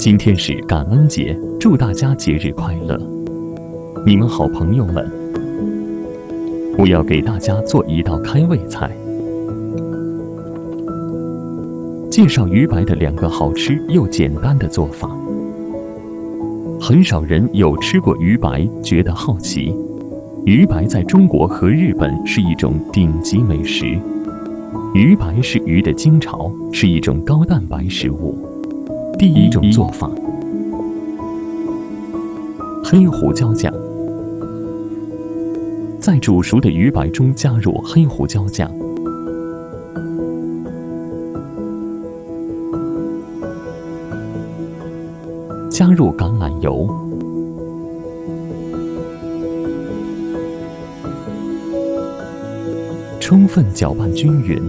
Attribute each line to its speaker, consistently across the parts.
Speaker 1: 今天是感恩节，祝大家节日快乐！你们好，朋友们，我要给大家做一道开胃菜，介绍鱼白的2个好吃又简单的做法。很少人有吃过鱼白，觉得好奇。鱼白在中国和日本是一种顶级美食。鱼白是鱼的精巢，是一种高蛋白食物。第一种做法，黑胡椒酱。在煮熟的鱼白中加入黑胡椒酱，加入橄榄油，充分搅拌均匀。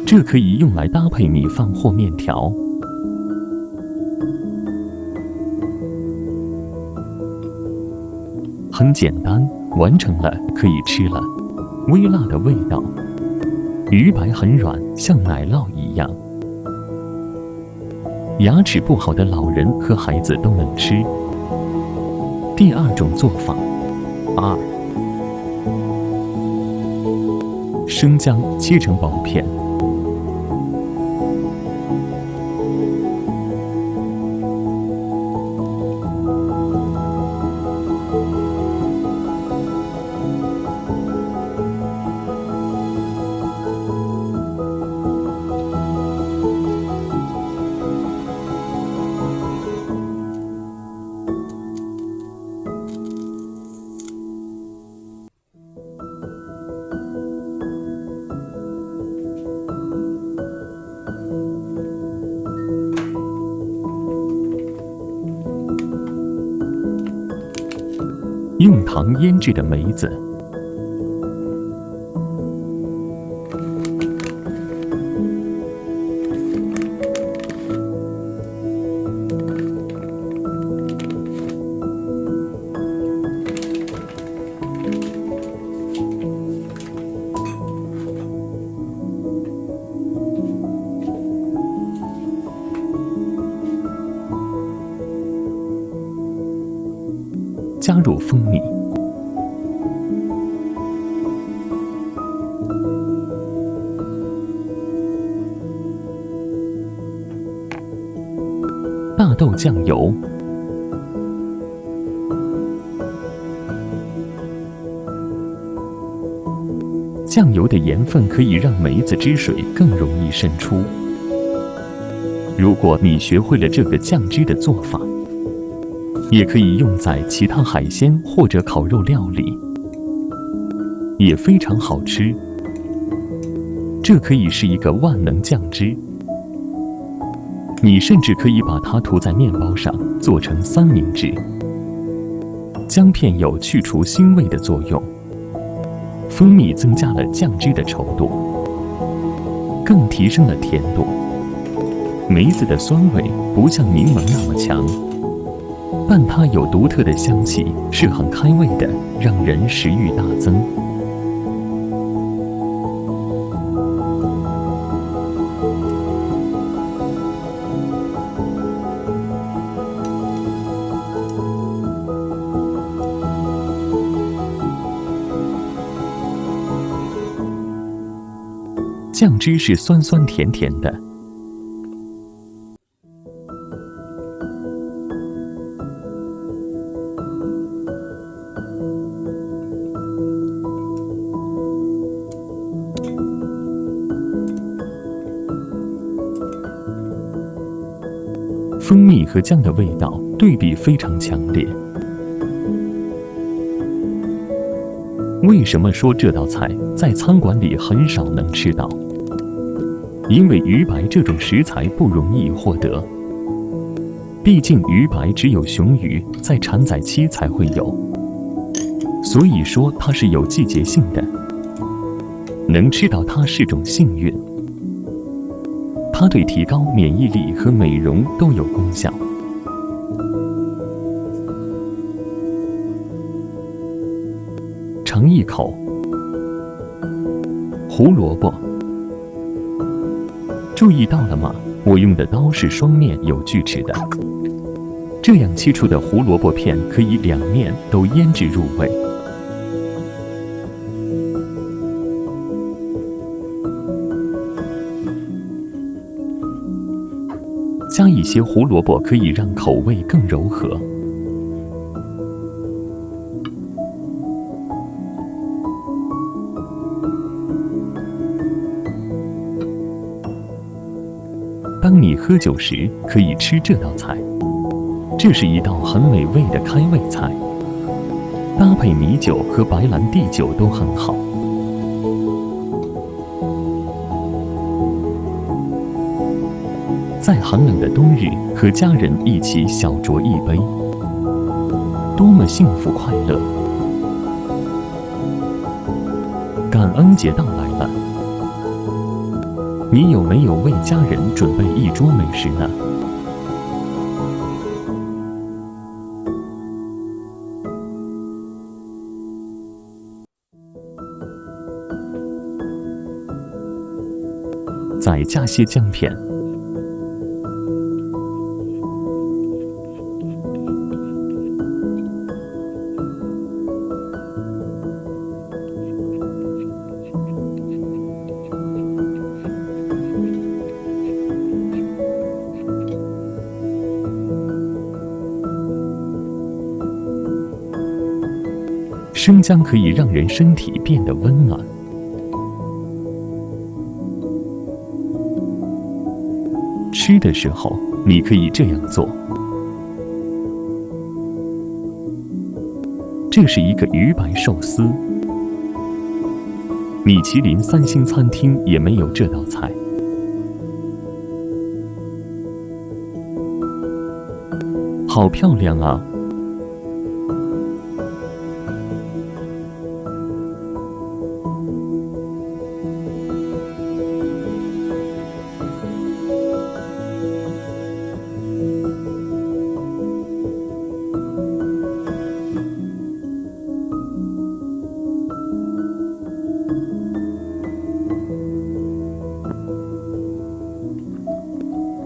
Speaker 1: 这可以用来搭配米饭或面条。很简单，完成了，可以吃了。微辣的味道，鱼白很软，像奶酪一样。牙齿不好的老人和孩子都能吃。第二种做法，2. 生姜切成薄片，用糖腌制的梅子，加入蜂蜜，大豆酱油，酱油的盐分可以让梅子汁水更容易渗出。如果你学会了这个酱汁的做法，也可以用在其他海鲜或者烤肉料理，也非常好吃。这可以是一个万能酱汁，你甚至可以把它涂在面包上，做成三明治。姜片有去除腥味的作用，蜂蜜增加了酱汁的稠度，更提升了甜度。梅子的酸味不像柠檬那么强，但它有独特的香气，是很开胃的，让人食欲大增。酱汁是酸酸甜甜的。蜂蜜和姜的味道对比非常强烈。为什么说这道菜在餐馆里很少能吃到？因为鱼白这种食材不容易获得，毕竟鱼白只有雄鱼在产崽期才会有，所以说它是有季节性的，能吃到它是种幸运。它对提高免疫力和美容都有功效。尝一口。胡萝卜，注意到了吗？我用的刀是双面有锯齿的，这样切出的胡萝卜片可以两面都腌制入味。加一些胡萝卜可以让口味更柔和。当你喝酒时，可以吃这道菜，这是一道很美味的开胃菜，搭配米酒和白兰地酒都很好。在寒冷的冬日，和家人一起小酌一杯，多么幸福快乐！感恩节到来了，你有没有为家人准备一桌美食呢？再加些姜片。生姜可以让人身体变得温暖。吃的时候，你可以这样做。这是一个鱼白寿司，米其林3星餐厅也没有这道菜。好漂亮啊！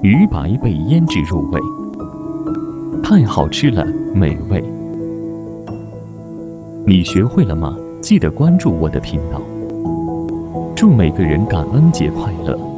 Speaker 1: 鱼白被腌制入味，太好吃了，美味！你学会了吗？记得关注我的频道。祝每个人感恩节快乐！